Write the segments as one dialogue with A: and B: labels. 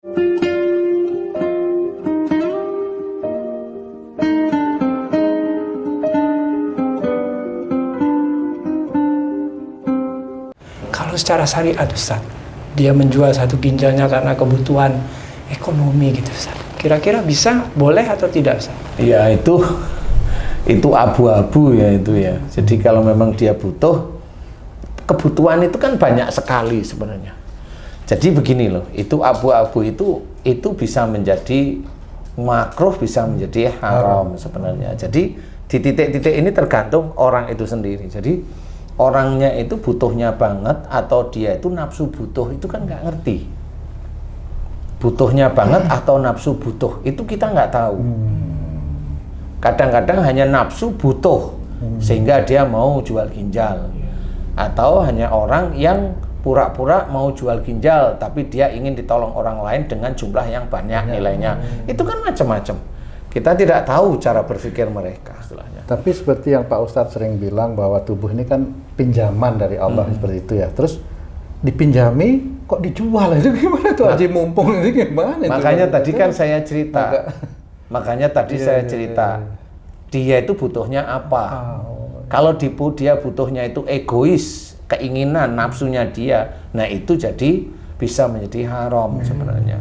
A: Kalau secara syariat Ustaz, dia menjual satu ginjalnya karena kebutuhan ekonomi gitu Ustaz. Kira-kira bisa, boleh atau tidak Ustaz?
B: Ya itu abu-abu ya itu ya. Jadi kalau memang dia butuh, kebutuhan itu kan banyak sekali sebenarnya. Jadi begini loh, itu abu-abu itu bisa menjadi makruh, bisa menjadi haram sebenarnya. Jadi di titik-titik ini tergantung orang itu sendiri. Jadi orangnya itu butuhnya banget atau dia itu nafsu butuh, itu kan nggak ngerti. Butuhnya banget atau nafsu butuh itu kita nggak tahu. Kadang-kadang hanya nafsu butuh sehingga dia mau jual ginjal, atau hanya orang yang pura-pura mau jual ginjal tapi dia ingin ditolong orang lain dengan jumlah yang banyak nilainya. Itu kan macam-macam. Kita tidak tahu cara berpikir mereka istilahnya.
C: Tapi seperti yang Pak Ustadz sering bilang bahwa tubuh ini kan pinjaman dari Allah seperti itu ya. Terus dipinjami kok dijual, itu gimana tuh Haji mumpung itu gimana?
B: Makanya tadi kan saya cerita. Makanya tadi saya cerita. Dia itu butuhnya apa? Kalau dia butuhnya itu egois, keinginan, nafsunya dia, nah itu jadi bisa menjadi haram sebenarnya.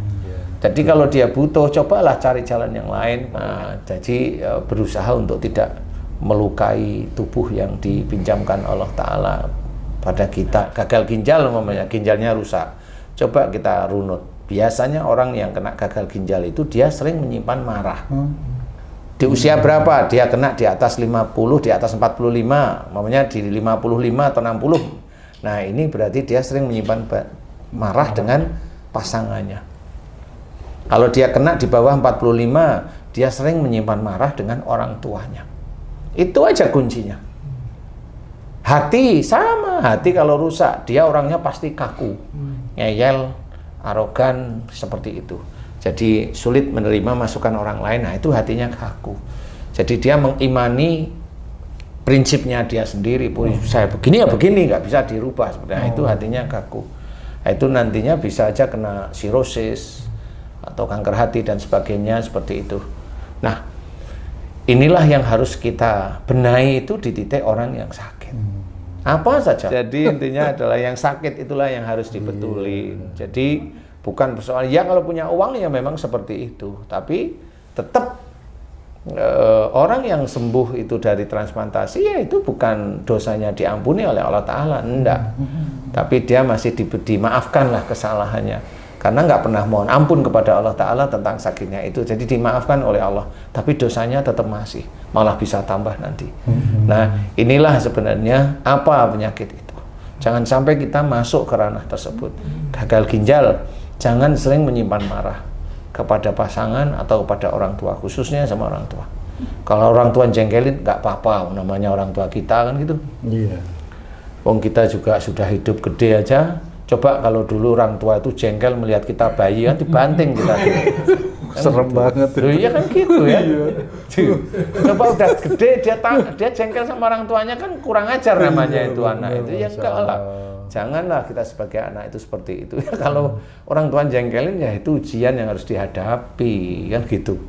B: Jadi kalau dia butuh, cobalah cari jalan yang lain. Nah, jadi berusaha untuk tidak melukai tubuh yang dipinjamkan Allah Ta'ala pada kita. Gagal ginjal umpamanya, ginjalnya rusak. Coba kita runut. Biasanya orang yang kena gagal ginjal itu dia sering menyimpan marah. Di usia berapa? Dia kena di atas 50, di atas 45, umpamanya di 55 atau 60. Nah, ini berarti dia sering menyimpan marah dengan pasangannya. Kalau dia kena di bawah 45, dia sering menyimpan marah dengan orang tuanya. Itu aja kuncinya. Hati sama, hati kalau rusak, dia orangnya pasti kaku, ngeyel, arogan, seperti itu. Jadi sulit menerima masukan orang lain, nah itu hatinya kaku. Jadi dia mengimani prinsipnya dia sendiri, saya begini ya begini, nggak bisa dirubah. Nah itu hatinya kaku. Nah, itu nantinya bisa aja kena sirosis, atau kanker hati dan sebagainya seperti itu. Nah, inilah yang harus kita benahi itu di titik orang yang sakit. Apa saja. Jadi intinya adalah yang sakit itulah yang harus dibetulin. Jadi bukan persoalan ya kalau punya uang ya memang seperti itu. Tapi tetap orang yang sembuh itu dari transplantasi ya itu bukan dosanya diampuni oleh Allah Ta'ala. Enggak. Tapi dia masih dimaafkanlah kesalahannya. Karena nggak pernah mohon ampun kepada Allah Ta'ala tentang sakitnya itu. Jadi dimaafkan oleh Allah. Tapi dosanya tetap masih. Malah bisa tambah nanti. Nah inilah sebenarnya apa penyakit itu. Jangan sampai kita masuk ke ranah tersebut. Gagal ginjal. Jangan sering menyimpan marah kepada pasangan atau kepada orang tua. Khususnya sama orang tua. Kalau orang tua jengkelin nggak apa-apa. Namanya orang tua kita kan gitu. Iya. Wong kita juga sudah hidup gede aja. Coba kalau dulu orang tua itu jengkel melihat kita bayi kan dibanting kita.
C: Serem banget.
B: Loh, iya kan gitu ya. Coba udah gede dia jengkel sama orang tuanya kan kurang ajar namanya itu anak itu. Ya enggak lah. Janganlah kita sebagai anak itu seperti itu. Kalau orang tua jengkelin ya itu ujian yang harus dihadapi kan gitu.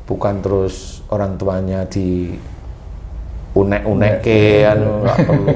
B: Bukan terus orang tuanya di unek-unek ke anu enggak perlu.